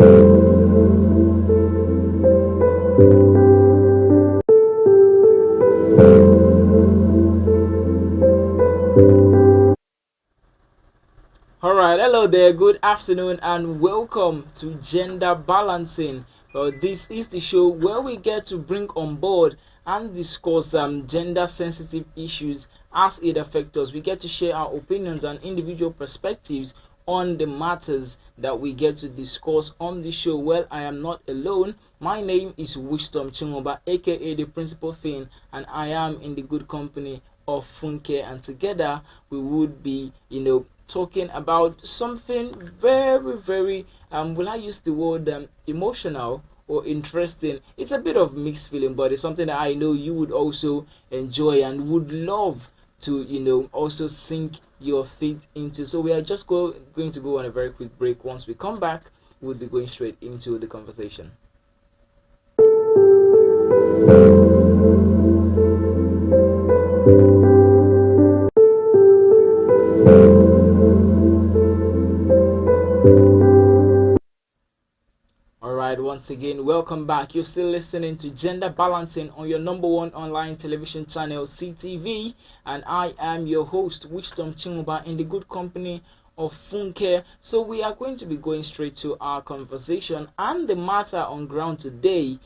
All right, hello there, good afternoon, and welcome to Gender Balancing. This is the show where we get to bring on board and discuss gender sensitive issues as it affects us. We get to share our opinions and individual perspectives on the matters that we get to discuss on the show. Well, I am not alone. My name is Wisdom Chingoba, aka the Principal Thing, and I am in the good company of Funke, and together we would be, talking about something very, very, will I use the word emotional or interesting? It's a bit of mixed feeling, but it's something that I know you would also enjoy and would love to, also sink your feet into. So we are just going to go on a very quick break. Once we come back, we'll be going straight into the conversation. Once again, welcome back. You're still listening to Gender Balancing on your number one online television channel, CTV, and I am your host, Wisdom Chingoba, in the good company of Funke. So we are going to be going straight to our conversation, and the matter on ground today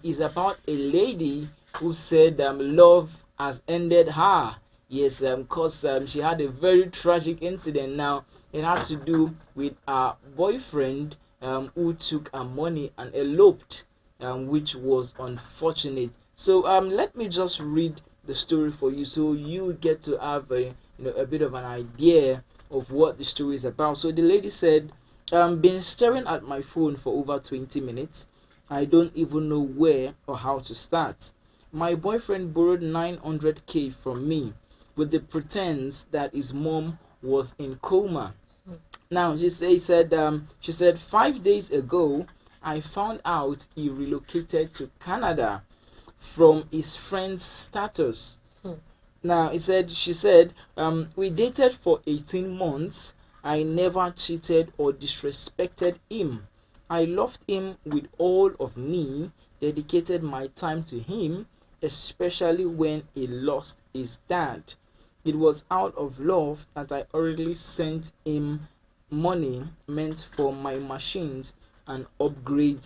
is about a lady who said love has ended her. Yes, because she had a very tragic incident. Now, it had to do with her boyfriend who took her money and eloped, which was unfortunate. So let me just read the story for you, so you get to have a bit of an idea of what the story is about. So the lady said, been staring at my phone for over 20 minutes. I don't even know where or how to start. My boyfriend borrowed 900k from me with the pretense that his mom was in coma. Now she said 5 days ago I found out he relocated to Canada from his friend's status. Now she said we dated for 18 months. I never cheated or disrespected him. I loved him with all of me, dedicated my time to him, especially when he lost his dad. It was out of love that I already sent him money meant for my machines and upgrade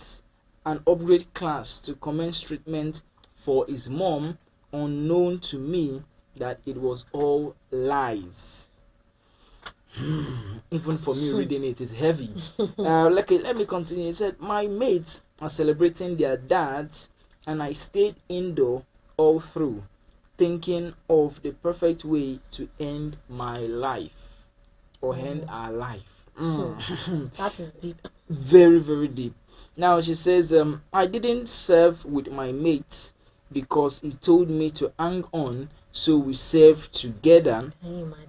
class to commence treatment for his mom, unknown to me that it was all lies. Even for me reading it is heavy. Let me continue. He said, my mates are celebrating their dads and I stayed indoor all through, thinking of the perfect way to end my life or end our life. That is deep. Very, very deep. Now she says, I didn't serve with my mates because he told me to hang on, so we serve together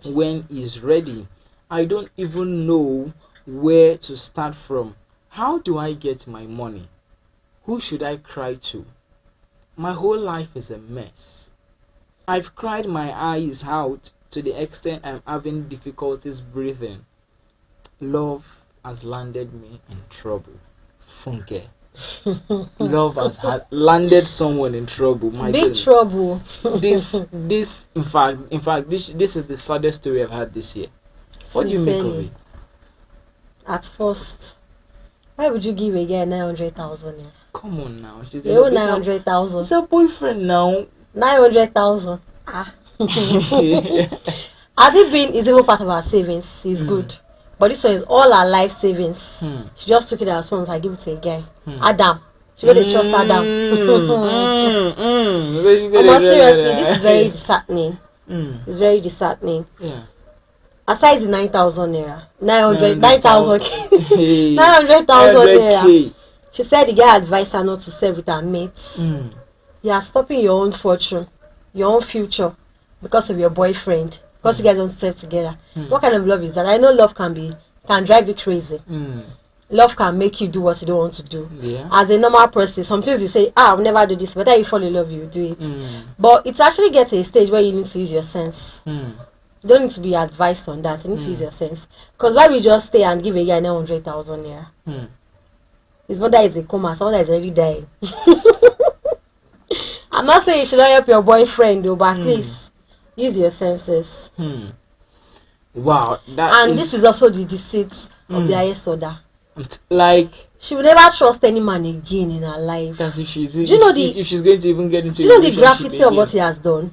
when he's ready. I don't even know where to start from. How do I get my money? Who should I cry to? My whole life is a mess. I've cried my eyes out to the extent I'm having difficulties breathing. Love has landed me in trouble. Funke. Love has landed someone in trouble. My big goodness. Trouble. this in fact this is the saddest story I've had this year. What do you make of it? At first, why would you give a guy 900,000? Come on now. She's 900,000. It's her boyfriend now. 900,000. Had it been is even part of her savings, it's good. But this one is all her life savings. She just took it as once. I give it to a guy. Adam. She got to trust Adam. But seriously, this is very disheartening. It's very disheartening. Yeah. Aside the 9,000 naira, 900,000 naira. She said the guy advised her not to serve with her mates. You are stopping your own fortune, your own future, because of your boyfriend. Because you guys don't serve together. What kind of love is that? I know love can drive you crazy. Love can make you do what you don't want to do. Yeah. As a normal person, sometimes you say, I'll never do this, but then you fall in love, you do it. But it's actually get to a stage where you need to use your sense. You don't need to be advised on that. You need to use your sense. Because why we just stay and give a guy 900,000 naira? his mother is a coma, someone that is already dying. I'm not saying you should not help your boyfriend though, but at least use your senses. Wow, this is also the deceit of the highest order. Like, she will never trust any man again in her life. That's if she's. Do you know if she's going to even get into. Do you know the graffiti of what he has done?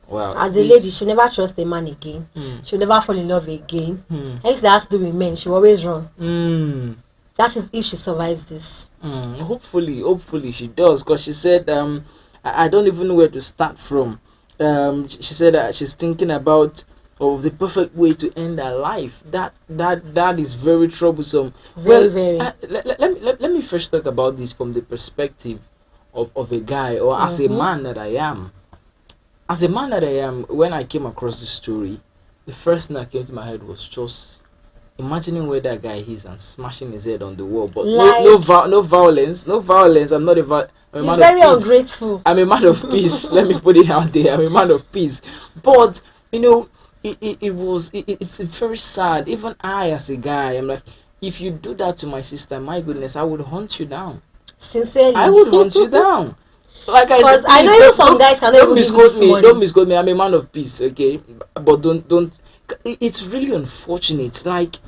Wow. As a lady, she'll never trust a man again. She'll never fall in love again. Anything that has to do with men, she'll always run. That is if she survives this. Hopefully she does, because she said I don't even know where to start from. She said that she's thinking about the perfect way to end her life. That is very troublesome. Very. Let me first talk about this from the perspective of a guy, or as a man that I am. As a man that I am, when I came across this story, the first thing that came to my head was just imagining where that guy is and smashing his head on the wall. But no violence. I'm not a man He's very ungrateful. I'm a man of peace. Let me put it out there. I'm a man of peace. But you know, it's very sad. Even I, as a guy, I'm like, if you do that to my sister, my goodness, I would hunt you down. Sincerely, I would hunt you down. Like because I know some guys cannot even misquote me. Don't misquote me. I'm a man of peace, okay? But don't. It's really unfortunate. Like,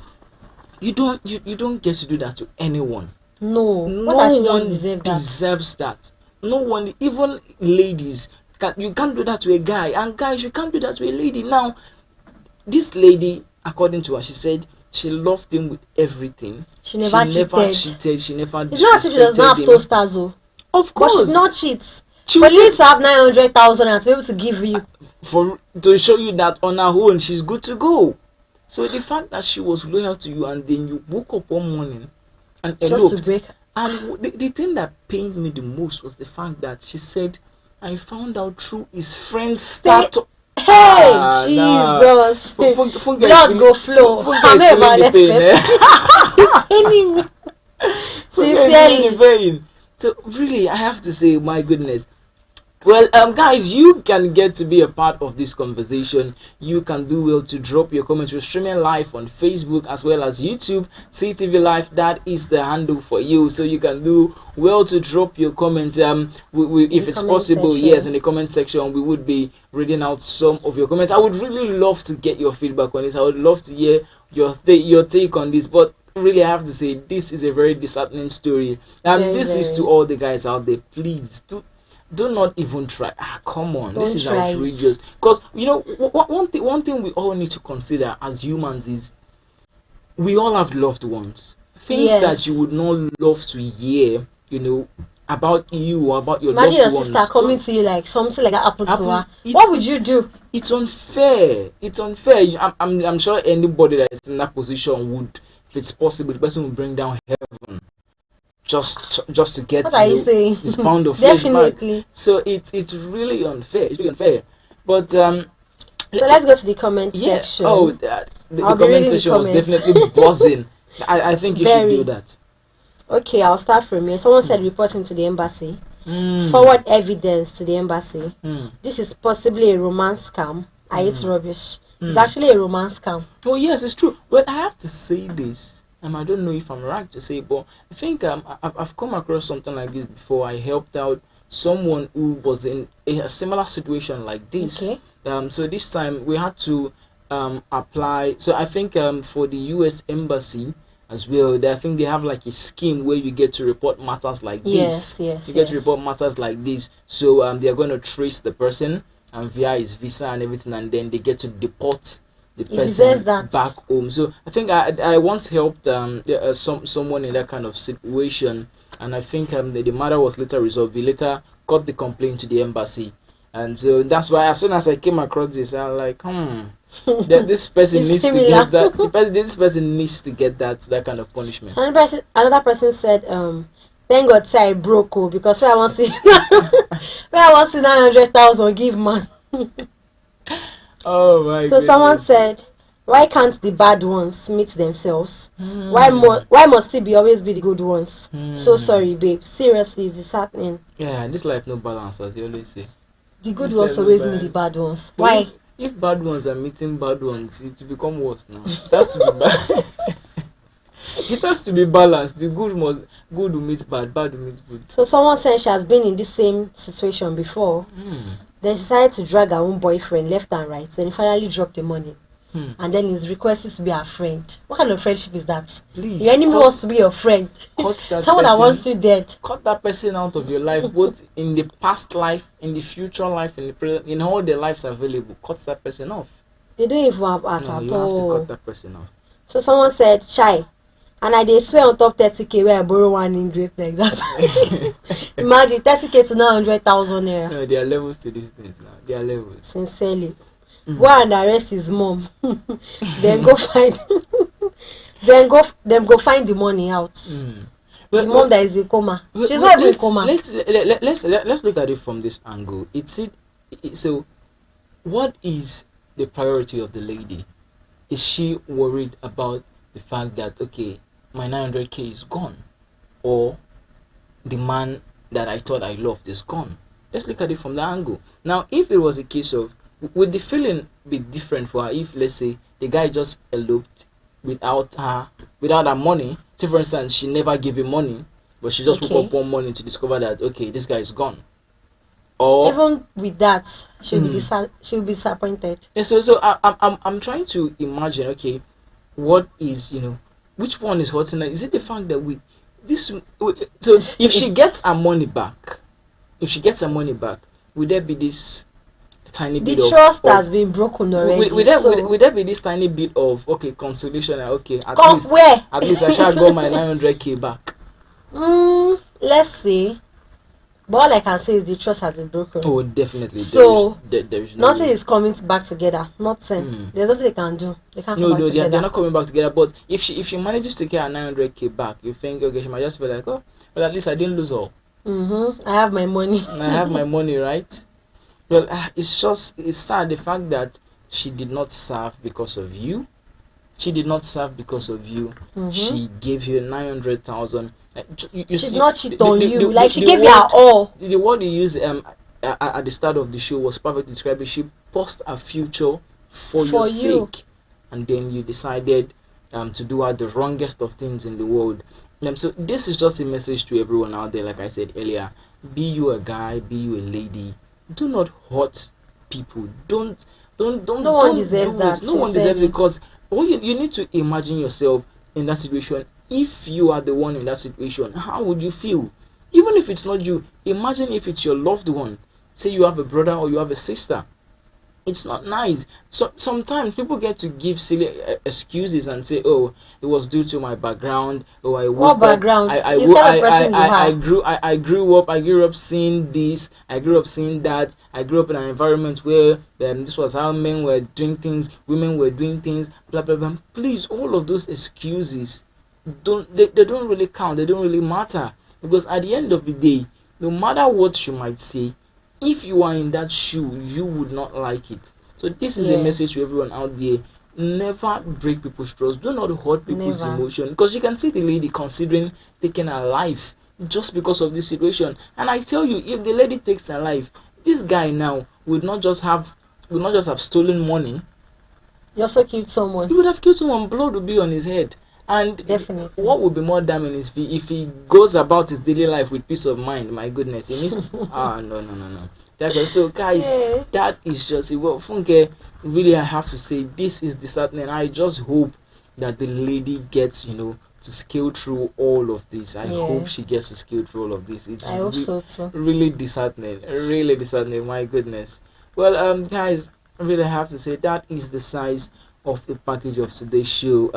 you don't get to do that to anyone. No one deserves that. No one, even ladies, you can't do that to a guy, and guys, you can't do that to a lady. Now, this lady, according to her, she said she loved him with everything. She never cheated. She never. It's not as if she does not have toasters, though. Of course, but she did not cheat. For you to have 900,000 and to be able to give you, to show you that on her own she's good to go. So the fact that she was loyal to you, and then you woke up one morning and eloped, to break. And the thing that pained me the most was the fact that she said, I found out through his friend's status. Hey, Jesus! Blood go flow. I'm not about that. He's Sincerely. So really, I have to say, my goodness. Well, guys, you can get to be a part of this conversation. You can do well to drop your comments. We're streaming live on Facebook as well as YouTube. CTV Live, that is the handle for you. So you can do well to drop your comments. If it's possible, yes, in the comment section, we would be reading out some of your comments. I would really love to get your feedback on this. I would love to hear your take on this. But really, I have to say, this is a very disheartening story. And this is to all the guys out there. Please do not even try. Come on, this is outrageous. Because you know, one thing we all need to consider as humans is we all have loved ones. Things that you would not love to hear, you know, about you or about your loved ones. Imagine your sister coming to you like something like that happened to her. What would you do? It's unfair. It's unfair. I'm sure anybody that is in that position would, if it's possible, the person will bring down heaven just to get this pound of flesh back. So it's really unfair. It's really unfair. But so let's go to the comment section. Oh, the comment section was definitely buzzing. I think you should do that. Okay, I'll start from here. Someone said reporting to the embassy. Forward evidence to the embassy. This is possibly a romance scam. It's rubbish. It's actually a romance scam. Oh yes, it's true. Well, I have to say this. I don't know if I'm right to say, but I think I've come across something like this before. I helped out someone who was in a similar situation like this. Okay. So this time we had to apply. So I think for the U.S. Embassy as well, I think they have like a scheme where you get to report matters like this. Yes. You get to report matters like this. So they are going to trace the person and via his visa and everything, and then they get to deport the person back home. So I think I once helped someone in that kind of situation, and I think the matter was later resolved. We later got the complaint to the embassy, and so that's why as soon as I came across this, I was like, that this person needs to get that. This person needs to get that kind of punishment. Another person said, "Thank God, say I broke because where I want to see, where I want to see 900,000 give man." Oh my! So someone said, "Why can't the bad ones meet themselves? Why must it always be the good ones?" So sorry, babe. Seriously, is this happening? Yeah, this life no balance, as you always say. The good ones always meet the bad ones. Why? If bad ones are meeting bad ones, it will become worse now. It has to be bad. It has to be balanced. The good will meet bad, bad will meet good. So someone said she has been in this same situation before. Then she decided to drag her own boyfriend left and right. Then he finally dropped the money. And then his request is to be her friend. What kind of friendship is that? Please, your enemy wants to be your friend. Someone that wants you dead. Cut that person out of your life, both in the past life, in the future life, in the present, in all the lives available. Cut that person off. They don't even have heart No, at you all. have to cut that person off. So someone said, "Chai," and I dey swear on top 30K where I borrow one English like that. Imagine 30K to 900,000 naira. No, there are levels to these things now. There are levels. Sincerely. Go and arrest his mom. Then go find then go find the money out. The mom that is in coma. She's not in coma. Let's look at it from this angle. So what is the priority of the lady? Is she worried about the fact that, okay, my 900K is gone, or the man that I thought I loved is gone? Let's look at it from that angle. Now, if it was a case of, would the feeling be different for her if, let's say, the guy just eloped without her money? Say, for instance, she never gave him money, but she just woke up one morning to discover that, okay, this guy is gone. Or even with that, she'll be disappointed. Yeah, so I'm trying to imagine, okay, what is, which one is hurting her? Is it the fact that so if she gets her money back, would there be this tiny bit of trust has been broken already? Would there be this tiny bit of, okay, consolation? Okay, at least I shall got my 900K back. Let's see. But all I can say is the trust has been broken. Oh, definitely. So there is nothing is coming back together. Nothing. There's nothing they can do. They can't come back together. They're not coming back together. But if she manages to get her 900K back, you think, okay, she might just be like, oh, well, at least I didn't lose all. I have my money. I have my money, right? Well, it's sad the fact that she did not serve because of you. She did not serve because of you. She gave you 900,000. She's not cheat on you. Like she gave you her all. The word you used at the start of the show was perfect to describe it. She paused her future for your sake, and then you decided to do her the wrongest of things in the world. So this is just a message to everyone out there. Like I said earlier, be you a guy, be you a lady, do not hurt people. No one deserves that. No one deserves it, because you need to imagine yourself in that situation. If you are the one in that situation, how would you feel? Even if it's not you, imagine if it's your loved one. Say you have a brother or you have a sister. It's not nice. So sometimes people get to give silly excuses and say, "Oh, it was due to my background." Oh, I what background? I grew up seeing this. I grew up seeing that. I grew up in an environment where this was how men were doing things, women were doing things. Blah blah blah. Please, all of those excuses don't really count. They don't really matter, because at the end of the day, no matter what you might say, if you are in that shoe, you would not like it. So this is a message to everyone out there. Never break people's trust. Do not hurt people's emotion, because you can see the lady considering taking her life just because of this situation. And I tell you, if the lady takes her life, this guy now would not just have stolen money. He also killed someone. He would have killed someone. Blood would be on his head. And definitely, what would be more damning is if he goes about his daily life with peace of mind. My goodness, he needs no. So guys, that is just it. Well, Funke, really, I have to say, this is disheartening. I just hope that the lady gets, to scale through all of this. I hope she gets to scale through all of this. I hope so too. Really disheartening. Really disheartening. My goodness. Well, guys, I really have to say that is the size of the package of today's show.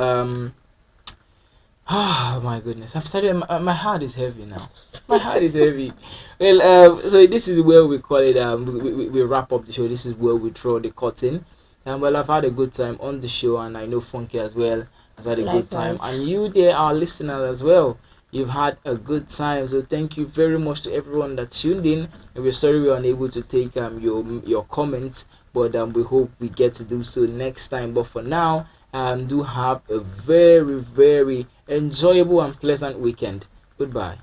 Oh my goodness, I'm sorry, my heart is heavy now. My heart is heavy. Well, so this is where we call it, we wrap up the show. This is where we throw the curtain. Well, I've had a good time on the show, and I know Funky as well has had a good time. And you there, our listeners as well, you've had a good time. So thank you very much to everyone that tuned in. And we're sorry we were unable to take your comments, but we hope we get to do so next time. But for now, do have a very, very enjoyable and pleasant weekend. Goodbye.